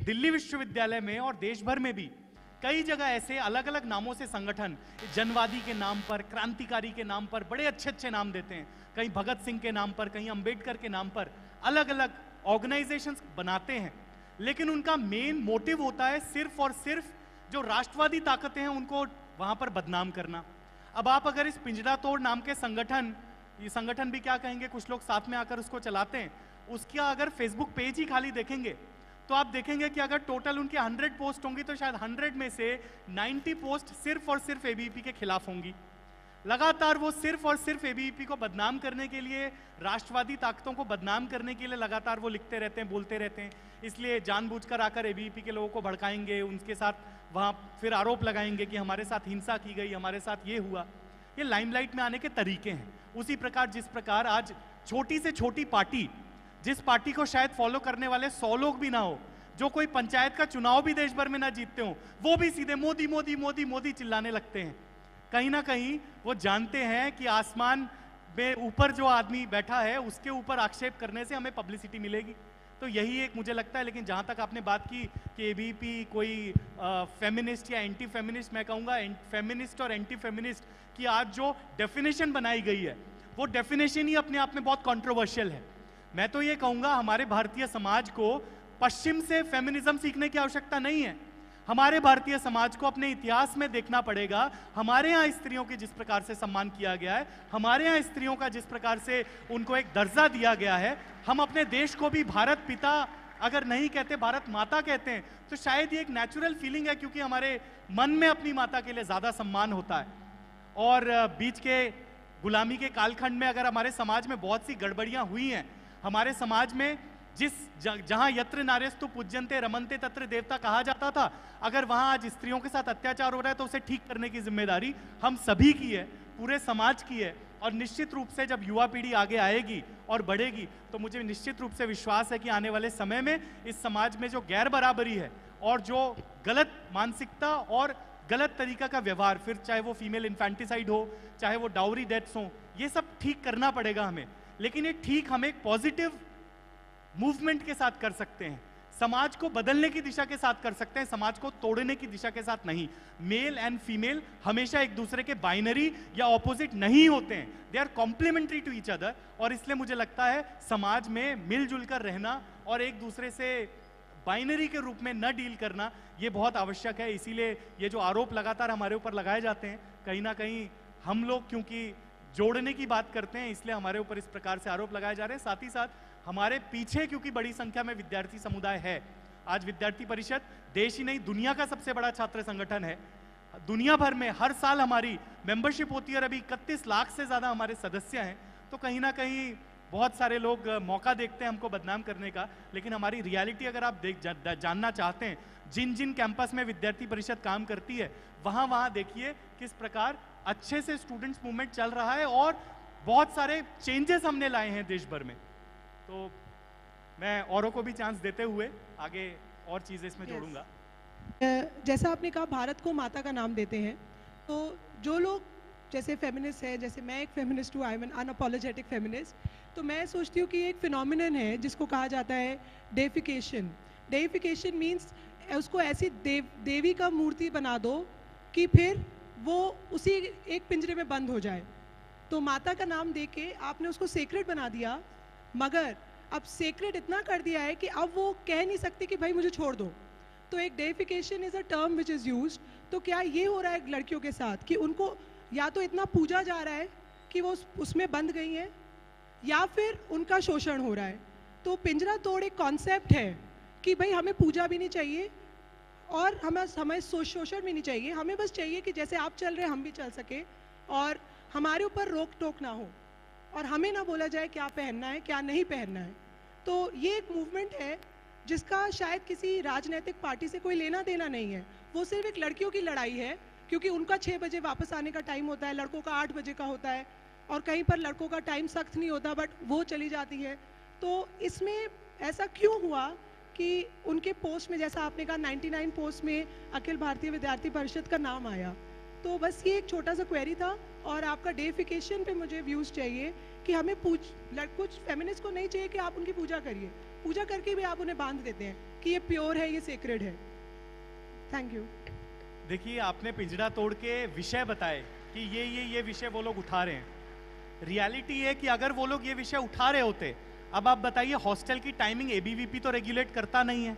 दिल्ली विश्वविद्यालय में और देश भर में भी कई जगह ऐसे अलग अलग नामों से संगठन जनवादी के नाम पर, क्रांतिकारी के नाम पर बड़े अच्छे अच्छे नाम देते हैं, कहीं भगत सिंह के नाम पर, कहीं अंबेडकर के नाम पर अलग अलग ऑर्गेनाइजेशंस बनाते हैं, लेकिन उनका मेन मोटिव होता है सिर्फ और सिर्फ जो राष्ट्रवादी ताकतें हैं उनको वहां पर बदनाम करना। अब आप अगर इस पिंजरा तोड़ नाम के संगठन, ये संगठन भी क्या कहेंगे, कुछ लोग साथ में आकर उसको चलाते हैं, उसका अगर फेसबुक पेज ही खाली देखेंगे तो आप देखेंगे कि अगर टोटल उनके 100 पोस्ट होंगी तो शायद 100 में से 90 पोस्ट सिर्फ और सिर्फ एबीवीपी के खिलाफ होंगी। लगातार वो सिर्फ और सिर्फ एबीवीपी को बदनाम करने के लिए, राष्ट्रवादी ताकतों को बदनाम करने के लिए लगातार वो लिखते रहते हैं, बोलते रहते हैं। इसलिए जानबूझकर आकर एबीवीपी के लोगों को भड़काएंगे, उनके साथ वहाँ फिर आरोप लगाएंगे कि हमारे साथ हिंसा की गई, हमारे साथ ये हुआ। ये लाइमलाइट में आने के तरीके हैं। उसी प्रकार जिस प्रकार आज छोटी से छोटी पार्टी, जिस पार्टी को शायद फॉलो करने वाले 100 लोग भी ना हो, जो कोई पंचायत का चुनाव भी देश भर में ना जीतते हो, वो भी सीधे मोदी मोदी मोदी मोदी चिल्लाने लगते हैं। कहीं ना कहीं वो जानते हैं कि आसमान में ऊपर जो आदमी बैठा है उसके ऊपर आक्षेप करने से हमें पब्लिसिटी मिलेगी। तो यही एक मुझे लगता है। लेकिन जहां तक आपने बात की कि एबीवीपी कोई फेमिनिस्ट या एंटी फेमिनिस्ट, मैं कहूंगा फेमिनिस्ट और एंटी फेमिनिस्ट की आज जो डेफिनेशन बनाई गई है वो डेफिनेशन ही अपने आप में बहुत कंट्रोवर्शियल है। मैं तो ये कहूंगा हमारे भारतीय समाज को पश्चिम से फेमिनिज्म सीखने की आवश्यकता नहीं है। हमारे भारतीय समाज को अपने इतिहास में देखना पड़ेगा। हमारे यहाँ स्त्रियों के जिस प्रकार से सम्मान किया गया है, हमारे यहाँ स्त्रियों का जिस प्रकार से उनको एक दर्जा दिया गया है, हम अपने देश को भी भारत पिता अगर नहीं कहते, भारत माता कहते हैं, तो शायद ये एक नेचुरल फीलिंग है, क्योंकि हमारे मन में अपनी माता के लिए ज्यादा सम्मान होता है। और बीच के गुलामी के कालखंड में अगर हमारे समाज में बहुत सी गड़बड़ियां हुई हैं, हमारे समाज में जहां यत्र नार्यस्तु पूज्यन्ते रमन्ते तत्र देवता कहा जाता था, अगर वहां आज स्त्रियों के साथ अत्याचार हो रहा है तो उसे ठीक करने की जिम्मेदारी हम सभी की है, पूरे समाज की है। और निश्चित रूप से जब युवा पीढ़ी आगे आएगी और बढ़ेगी तो मुझे निश्चित रूप से विश्वास है कि आने वाले समय में इस समाज में जो गैर बराबरी है और जो गलत मानसिकता और गलत तरीका का व्यवहार, फिर चाहे वो फीमेल इन्फेंटिसाइड हो, चाहे वो डाउरी डेथ्स हो, ये सब ठीक करना पड़ेगा हमें। लेकिन ये ठीक हम एक पॉजिटिव मूवमेंट के साथ कर सकते हैं, समाज को बदलने की दिशा के साथ कर सकते हैं, समाज को तोड़ने की दिशा के साथ नहीं। मेल एंड फीमेल हमेशा एक दूसरे के बाइनरी या ऑपोजिट नहीं होते हैं, they are complementary to each other. और इसलिए मुझे लगता है समाज में मिलजुल कर रहना और एक दूसरे से बाइनरी के रूप में न डील करना ये बहुत आवश्यक है। इसीलिए ये जो आरोप लगातार हमारे ऊपर लगाए जाते हैं, कहीं ना कहीं हम लोग क्योंकि जोड़ने की बात करते हैं इसलिए हमारे ऊपर इस प्रकार से आरोप लगाए जा रहे हैं। साथ ही साथ हमारे पीछे क्योंकि बड़ी संख्या में विद्यार्थी समुदाय है, आज विद्यार्थी परिषद देश ही नहीं दुनिया का सबसे बड़ा छात्र संगठन है। दुनिया भर में हर साल हमारी मेंबरशिप होती है और अभी 31 लाख से ज्यादा हमारे सदस्य हैं। तो कहीं ना कहीं बहुत सारे लोग मौका देखते हैं हमको बदनाम करने का, लेकिन हमारी रियलिटी अगर आप जानना चाहते हैं, जिन जिन कैंपस में विद्यार्थी परिषद काम करती है वहां वहां देखिए किस प्रकार अच्छे से स्टूडेंट्स मूवमेंट चल रहा है और बहुत सारे चेंजेस हमने लाए हैं देश भर में। तो मैं औरों को भी चांस देते हुए आगे और चीजें इसमें जोड़ूंगा। जैसा आपने कहा भारत को माता का नाम देते हैं, तो जो लोग जैसे फेमिनिस्ट है, जैसे मैं एक फेमिनिस्ट हूँ, I am an unapologetic feminist, तो मैं सोचती हूँ कि एक फिनोमिनन है जिसको कहा जाता है डेफिकेशन। डेफिकेशन मीन्स उसको ऐसी देवी का मूर्ति बना दो कि फिर वो उसी एक पिंजरे में बंद हो जाए। तो माता का नाम दे के आपने उसको सेक्रेट बना दिया, मगर अब सेक्रेट इतना कर दिया है कि अब वो कह नहीं सकती कि भाई मुझे छोड़ दो। तो एक defecation is a term which is used. तो क्या ये हो रहा है लड़कियों के साथ कि उनको या तो इतना पूजा जा रहा है कि वो उसमें बंध गई हैं, या फिर उनका शोषण हो रहा है। तो पिंजरा तोड़ एक कॉन्सेप्ट है कि भाई हमें पूजा भी नहीं चाहिए और हमें शोषण भी नहीं चाहिए, हमें बस चाहिए कि जैसे आप चल रहे हम भी चल सके और हमारे ऊपर रोक टोक ना हो और हमें ना बोला जाए क्या पहनना है क्या नहीं पहनना है। तो ये एक मूवमेंट है जिसका शायद किसी राजनीतिक पार्टी से कोई लेना देना नहीं है, वो सिर्फ एक लड़कियों की लड़ाई है, क्योंकि उनका 6 बजे वापस आने का टाइम होता है, लड़कों का 8 बजे का होता है, और कहीं पर लड़कों का टाइम सख्त नहीं होता बट वो चली जाती है। तो इसमें ऐसा क्यों हुआ कि उनके पोस्ट में, जैसा आपने कहा 99 पोस्ट में अखिल भारतीय विद्यार्थी परिषद का नाम आया। तो बस ये एक छोटा सा क्वेरी था और आपका डेफिकेशन पे मुझे व्यूज़ चाहिए कि हमें कुछ फेमिनिस्ट को नहीं चाहिए कि आप उनकी पूजा करिए, पूजा करके भी आप उन्हें बांध देते हैं। कि ये प्योर है, ये सेक्रेड है? Thank you. देखिए, आपने पिंजड़ा तोड़ के विषय बताए कि ये विषय वो लोग उठा रहे हैं। रियलिटी है कि अगर वो लोग ये विषय उठा रहे होते, अब आप बताइए, हॉस्टल की टाइमिंग एबीवीपी तो रेगुलेट करता नहीं है।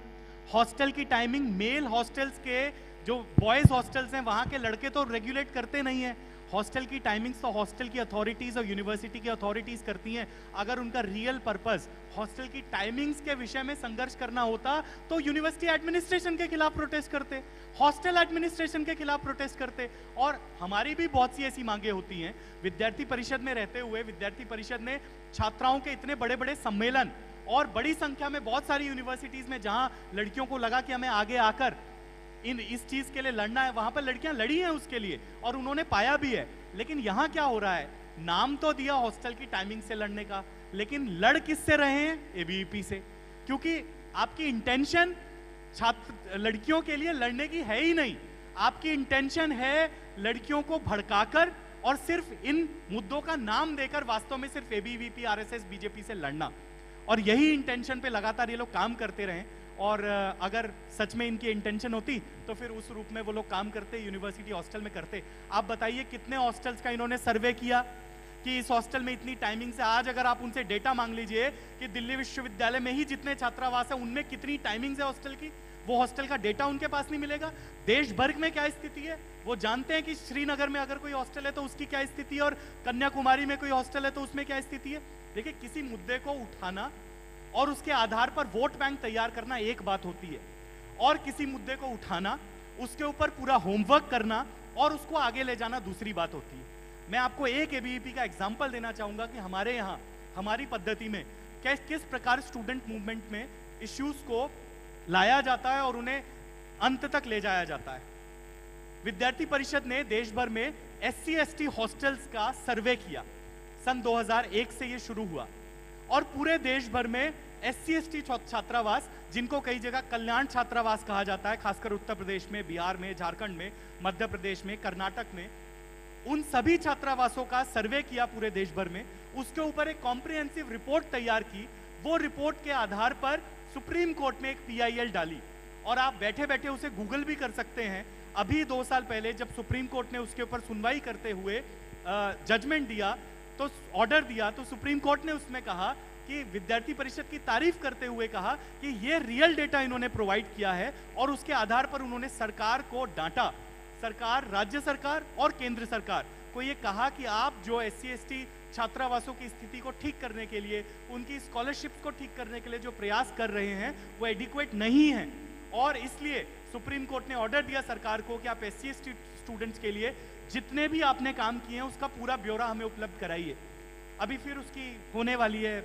हॉस्टल की टाइमिंग मेल हॉस्टल्स के, जो बॉयज हॉस्टल्स हैं वहां के लड़के तो रेगुलेट करते नहीं है। हॉस्टल की टाइमिंग्स तो हॉस्टल की अथॉरिटीज और यूनिवर्सिटी की अथॉरिटीज करती हैं। अगर उनका रियल पर्पस हॉस्टल की टाइमिंग्स के विषय में संघर्ष करना होता तो यूनिवर्सिटी एडमिनिस्ट्रेशन के खिलाफ प्रोटेस्ट करते, हॉस्टल एडमिनिस्ट्रेशन के खिलाफ प्रोटेस्ट करते। और हमारी भी बहुत सी ऐसी मांगे होती हैं। विद्यार्थी परिषद में रहते हुए विद्यार्थी परिषद ने छात्राओं के इतने बड़े बड़े सम्मेलन और बड़ी संख्या में बहुत सारी यूनिवर्सिटीज में जहां लड़कियों को लगा कि हमें आगे आकर इस चीज के लिए लड़ना है, वहां पर लड़कियां लड़ी हैं उसके लिए और उन्होंने पाया भी है। लेकिन यहां क्या हो रहा है, नाम तो दिया हॉस्टल की टाइमिंग से लड़ने का, लेकिन लड़ किससे रहे हैं? एबीवीपी से। क्योंकि आपकी इंटेंशन छात्र लड़कियों के लिए लड़ने की है ही नहीं। आपकी इंटेंशन है लड़कियों को भड़काकर और सिर्फ इन मुद्दों का नाम देकर वास्तव में सिर्फ एबीवीपी, आरएसएस, बीजेपी से लड़ना। और यही इंटेंशन पे लगातार ये लोग काम करते रहे। और अगर सच में इनकी इंटेंशन होती तो फिर उस रूप में वो लोग काम करते, यूनिवर्सिटी हॉस्टल में करते। आप बताइए कितने हॉस्टल्स का इन्होंने सर्वे किया कि इस हॉस्टल में इतनी टाइमिंग से। आज अगर आप उनसे डेटा मांग लीजिए कि दिल्ली विश्वविद्यालय में ही जितने छात्रावास है उनमें कितनी टाइमिंग है हॉस्टल की, वो हॉस्टल का डेटा उनके पास नहीं मिलेगा। देश भर में क्या स्थिति है वो जानते हैं कि श्रीनगर में अगर कोई हॉस्टल है तो उसकी क्या स्थिति है, और कन्याकुमारी में कोई हॉस्टल है तो उसमें क्या स्थिति है। देखिए, किसी मुद्दे को उठाना और उसके आधार पर वोट बैंक तैयार करना एक बात होती है, और किसी मुद्दे को उठाना, उसके ऊपर पूरा होमवर्क करना और उसको आगे ले जाना दूसरी बात होती है। मैं आपको एक एबीवीपी का एग्जांपल देना चाहूंगा कि हमारे यहाँ हमारी पद्धति में किस प्रकार स्टूडेंट मूवमेंट में इश्यूज को लाया जाता है और उन्हें अंत तक ले जाया जाता है। विद्यार्थी परिषद ने देश भर में SC/ST हॉस्टल्स का सर्वे किया। सन 2001 से ये शुरू हुआ और पूरे देश भर में SC/ST छात्रावास, जिनको कई जगह कल्याण छात्रावास कहा जाता है, खासकर उत्तर प्रदेश में, बिहार में, झारखंड में, मध्य प्रदेश में, कर्नाटक में, उन सभी छात्रावासों का सर्वे किया पूरे देश भर में। उसके ऊपर एक कॉम्प्रिहेंसिव रिपोर्ट तैयार की। वो रिपोर्ट के आधार पर सुप्रीम कोर्ट में एक PIL डाली और आप बैठे बैठे उसे गूगल भी कर सकते हैं। अभी 2 साल पहले जब सुप्रीम कोर्ट ने उसके ऊपर सुनवाई करते हुए जजमेंट दिया, तो ऑर्डर दिया, तो सुप्रीम कोर्ट ने उसमें कहा कि विद्यार्थी परिषद की तारीफ करते हुए कहा कि ये रियल डेटा इन्होंने प्रोवाइड किया है और उसके आधार पर उन्होंने सरकार को डांटा। सरकार, राज्य सरकार और केंद्र सरकार को ये कहा कि आप जो SC/ST छात्रावासों की स्थिति को ठीक करने के लिए, उनकी स्कॉलरशिप्स को ठीक करने के लिए जो प्रयास कर रहे हैं वो एडिक्वेट नहीं है, और इसलिए सुप्रीम कोर्ट ने ऑर्डर दिया सरकार को कि आप SC/ST स्टूडेंट्स के लिए जितने भी आपने काम किए हैं उसका पूरा ब्यौरा हमें उपलब्ध कराइए। अभी फिर उसकी होने वाली है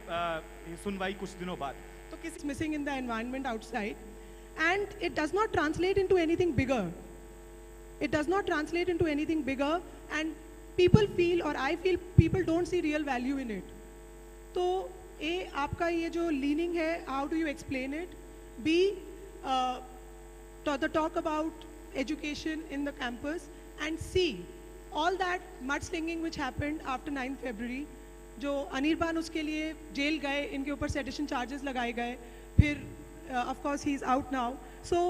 सुनवाई कुछ दिनों बाद। तो किसी missing in the environment outside and it does not translate into anything bigger. It does not translate into anything bigger, and people feel, or I feel, people don't see real value in it. तो A, आपका ये जो leaning है, how do you explain it? B, the talk about education in the campus, and C, all that mudslinging which happened after 9th February, जो अनिर्बान उसके लिए jail गए, इनके ऊपर सेडिशन चार्जेस लगाए गए, फिर of course he is out now. So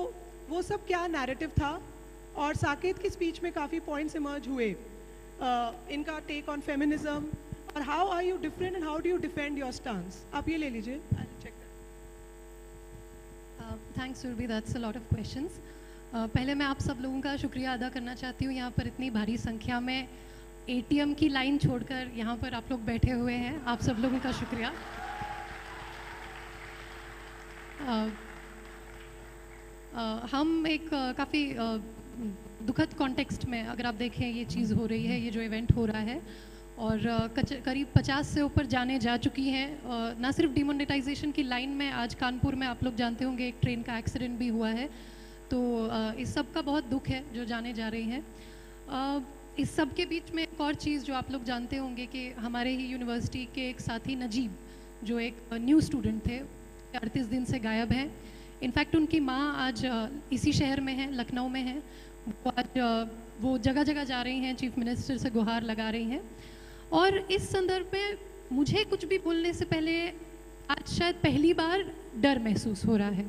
वो सब क्या narrative था? और साकेत की स्पीच में काफ़ी पॉइंट्स इमर्ज हुए, इनका टेक ऑन फेमिनिज्म, और how are you different and how do you defend your stance. आप ये ले लीजिए। Thanks Surabhi, that's a lot of questions. पहले मैं आप सब लोगों का शुक्रिया अदा करना चाहती हूँ, यहाँ पर इतनी भारी संख्या में ATM की लाइन छोड़कर यहाँ पर आप लोग बैठे हुए हैं, आप सब लोगों का शुक्रिया। हम एक काफ़ी दुखद कॉन्टेक्स्ट में, अगर आप देखें, ये चीज़ हो रही है, ये जो इवेंट हो रहा है, और करीब 50 से ऊपर जाने जा चुकी हैं। ना सिर्फ डिमोनेटाइजेशन की लाइन में, आज कानपुर में आप लोग जानते होंगे एक ट्रेन का एक्सीडेंट भी हुआ है। तो इस सब का बहुत दुख है जो जाने जा रही हैं। इस सब के बीच में एक और चीज़ जो आप लोग जानते होंगे कि हमारे ही यूनिवर्सिटी के एक साथी नजीब, जो एक न्यू स्टूडेंट थे, 38 दिन से गायब हैं। इनफैक्ट उनकी माँ आज इसी शहर में है, लखनऊ में है। वो आज वो जगह जगह जा रही हैं, चीफ मिनिस्टर से गुहार लगा रही हैं। और इस संदर्भ में मुझे कुछ भी बोलने से पहले आज शायद पहली बार डर महसूस हो रहा है।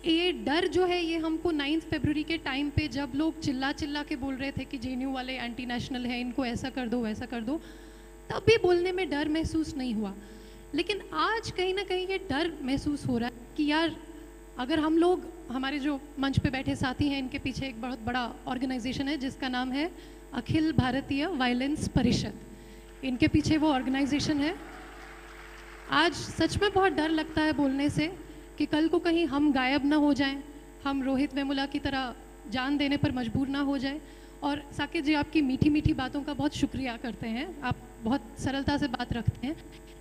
ये डर जो है ये हमको 9 फरवरी के टाइम पे जब लोग चिल्ला चिल्ला के बोल रहे थे कि जेएनयू वाले एंटी नेशनल हैं, इनको ऐसा कर दो वैसा कर दो, तब भी बोलने में डर महसूस नहीं हुआ। लेकिन आज कहीं ना कहीं ये डर महसूस हो रहा है कि यार अगर हम लोग, हमारे जो मंच पे बैठे साथी हैं, इनके पीछे एक बहुत बड़ा ऑर्गेनाइजेशन है जिसका नाम है अखिल भारतीय वायलेंस परिषद, इनके पीछे वो ऑर्गेनाइजेशन है। आज सच में बहुत डर लगता है बोलने से कि कल को कहीं हम गायब ना हो जाएं, हम रोहित वेमुला की तरह जान देने पर मजबूर ना हो जाए। और साकेत जी आपकी मीठी मीठी बातों का बहुत शुक्रिया करते हैं, आप बहुत सरलता से बात रखते हैं,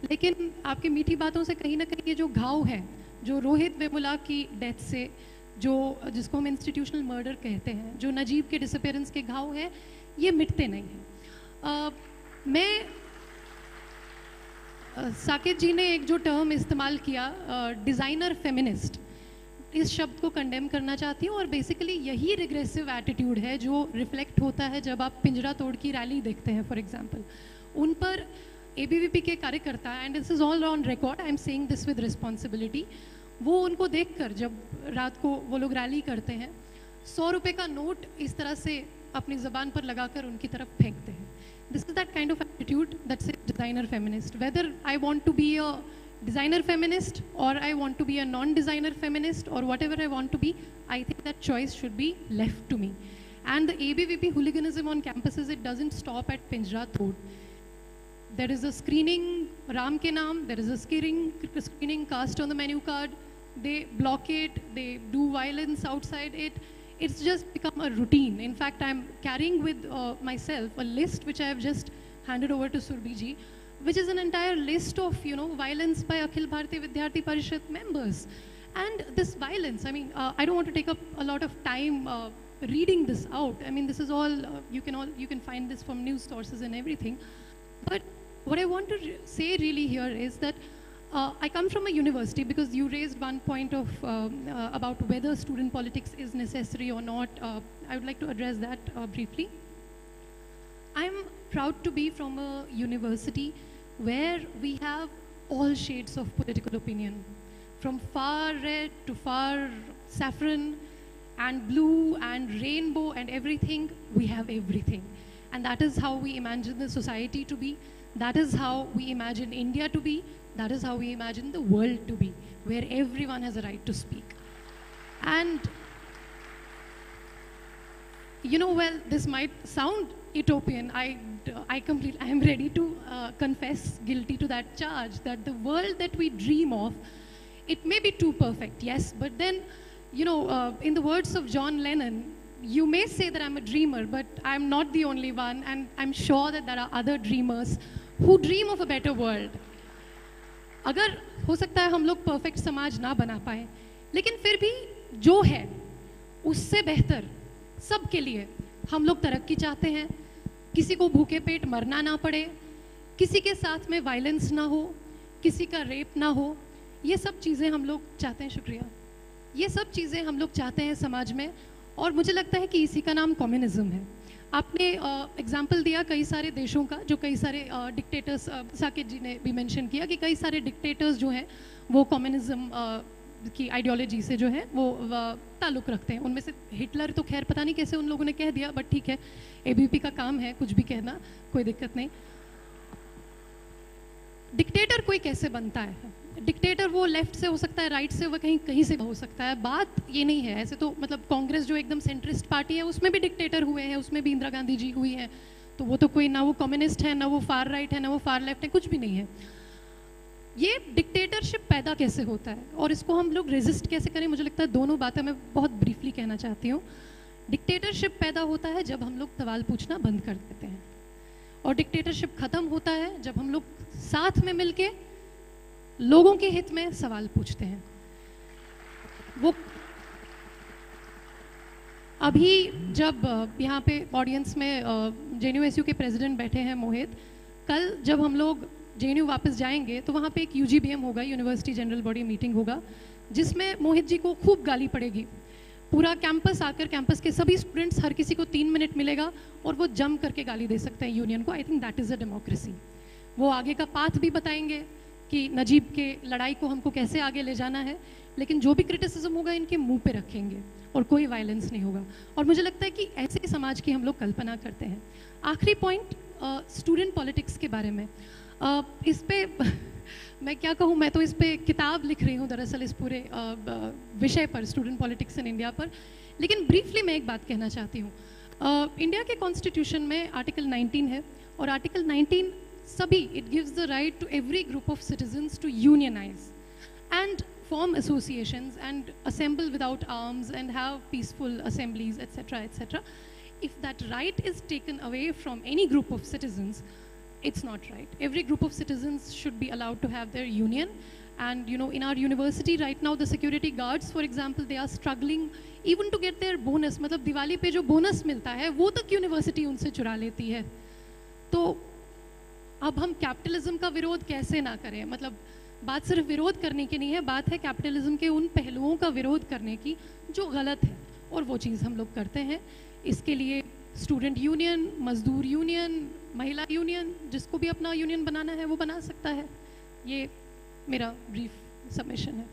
लेकिन आपकी मीठी बातों से कहीं ना कहीं ये जो घाव है, जो रोहित वेमुला की डेथ से, जो जिसको हम इंस्टीट्यूशनल मर्डर कहते हैं, जो नजीब के डिसअपेरेंस के घाव है, ये मिटते नहीं हैं। मैं साकेत जी ने एक जो टर्म इस्तेमाल किया डिज़ाइनर फेमिनिस्ट, इस शब्द को कंडेम करना चाहती हूँ। और बेसिकली यही रिग्रेसिव एटीट्यूड है जो रिफ्लेक्ट होता है जब आप पिंजरा तोड़ की रैली देखते हैं। फॉर एग्जांपल उन पर एबीवीपी के कार्यकर्ता, and this is all on record, I am saying this with responsibility, वो उनको देखकर जब रात को वो लोग रैली करते हैं, 100 रुपये का नोट इस तरह से अपनी ज़बान पर लगाकर उनकी तरफ फेंकते हैं। This is that kind of attitude that's a designer feminist. Whether I want to be a designer feminist or I want to be a non-designer feminist or whatever I want to be, I think that choice should be left to me. And the ABVP hooliganism on campuses, it doesn't stop at Pinjra Tod. There is a screening Ram ke naam, there is a screening cast on the menu card, they blockade, they do violence outside it. It's just become a routine. In fact, I'm carrying with myself a list which I have just handed over to Surbhi ji, which is an entire list of, violence by Akhil Bharatiya Vidyarthi Parishad members. And this violence, I mean, I don't want to take up a lot of time reading this out. I mean, this is all, you can find this from news sources and everything. But what I want to say really here is that I come from a university, because you raised one point of about whether student politics is necessary or not. I would like to address that briefly. I'm proud to be from a university where we have all shades of political opinion, from far red to far saffron and blue and rainbow and everything. We have everything, and that is how we imagine the society to be. That is how we imagine India to be. That is how we imagine the world to be, where everyone has a right to speak. And, well, this might sound utopian. I am ready to confess guilty to that charge, that the world that we dream of, it may be too perfect, yes, but then, in the words of John Lennon, you may say that I'm a dreamer, but I'm not the only one, and I'm sure that there are other dreamers who dream of a better world. अगर हो सकता है हम लोग perfect समाज ना बना पाए, लेकिन फिर भी जो है उससे बेहतर सबके लिए हम लोग तरक्की चाहते हैं। किसी को भूखे पेट मरना ना पड़े, किसी के साथ में वायलेंस ना हो, किसी का रेप ना हो, ये सब चीज़ें हम लोग चाहते हैं। शुक्रिया। ये सब चीज़ें हम लोग चाहते हैं समाज में, और मुझे लगता है कि इसी का नाम कम्युनिज्म है। आपने एग्जाम्पल दिया कई सारे देशों का, जो कई सारे डिक्टेटर्स, साकेत जी ने भी मेंशन किया कि कई सारे डिक्टेटर्स जो हैं वो कम्युनिज्म की आइडियोलॉजी से जो है वो ताल्लुक़ रखते हैं। उनमें से हिटलर तो खैर पता नहीं कैसे उन लोगों ने कह दिया, बट ठीक है, एबीपी का काम है कुछ भी कहना, कोई दिक्कत नहीं। डिक्टेटर कोई कैसे बनता है? डिक्टेटर वो लेफ्ट से हो सकता है, राइट से, वो कहीं से हो सकता है। बात ये नहीं है। ऐसे तो मतलब कांग्रेस जो एकदम सेंट्रिस्ट पार्टी है उसमें भी डिक्टेटर हुए हैं, उसमें भी इंदिरा गांधी जी हुई हैं, तो वो तो कोई ना वो कम्युनिस्ट है, ना वो फार राइट है, ना वो फार लेफ्ट है, कुछ भी नहीं है। ये डिक्टेटरशिप पैदा कैसे होता है और इसको हम लोग रेजिस्ट कैसे करें? मुझे लगता है दोनों बातें मैं बहुत ब्रीफली कहना चाहती हूँ। डिक्टेटरशिप पैदा होता है जब हम लोग सवाल पूछना बंद कर देते हैं, और डिक्टेटरशिप खत्म होता है जब हम लोग साथ में मिलके लोगों के हित में सवाल पूछते हैं। वो अभी जब यहाँ पे ऑडियंस में जेएनयू के प्रेसिडेंट बैठे हैं मोहित, कल जब हम लोग जेएनयू वापस जाएंगे तो वहाँ पे एक यूजीबीएम होगा, यूनिवर्सिटी जनरल बॉडी मीटिंग होगा, जिसमें मोहित जी को खूब गाली पड़ेगी। पूरा कैंपस आकर, कैंपस के सभी स्टूडेंट्स, हर किसी को 3 मिनट मिलेगा और वो जम करके गाली दे सकते हैं यूनियन को। I think that is a democracy. वो आगे का पाथ भी बताएंगे कि नजीब के लड़ाई को हमको कैसे आगे ले जाना है, लेकिन जो भी क्रिटिसिज्म होगा इनके मुंह पे रखेंगे और कोई वायलेंस नहीं होगा। और मुझे लगता है कि ऐसे समाज की हम लोग कल्पना करते हैं। आखिरी पॉइंट स्टूडेंट पॉलिटिक्स के बारे में, इस पे मैं क्या कहूँ, मैं तो इस पे किताब लिख रही हूँ दरअसल इस पूरे विषय पर, स्टूडेंट पॉलिटिक्स इन इंडिया पर। लेकिन ब्रीफली मैं एक बात कहना चाहती हूँ। इंडिया के कॉन्स्टिट्यूशन में आर्टिकल 19 है, और आर्टिकल 19 सभी, it gives the right to every group of citizens to unionize and form associations and assemble without arms and have peaceful assemblies, etc., etc. If that right is taken away from any group of citizens, it's not right. Every group of citizens should be allowed to have their union. And you know, in our university right now, the security guards, for example, they are struggling even to get their bonus. मतलब दिवाली पे जो bonus मिलता है वो तक university उनसे चुरा लेती है। तो अब हम कैपिटलिज्म का विरोध कैसे ना करें? मतलब बात सिर्फ विरोध करने की नहीं है, बात है कैपिटलिज्म के उन पहलुओं का विरोध करने की जो गलत है, और वो चीज़ हम लोग करते हैं। इसके लिए स्टूडेंट यूनियन, मजदूर यूनियन, महिला यूनियन, जिसको भी अपना यूनियन बनाना है वो बना सकता है। ये मेरा ब्रीफ सबमिशन है।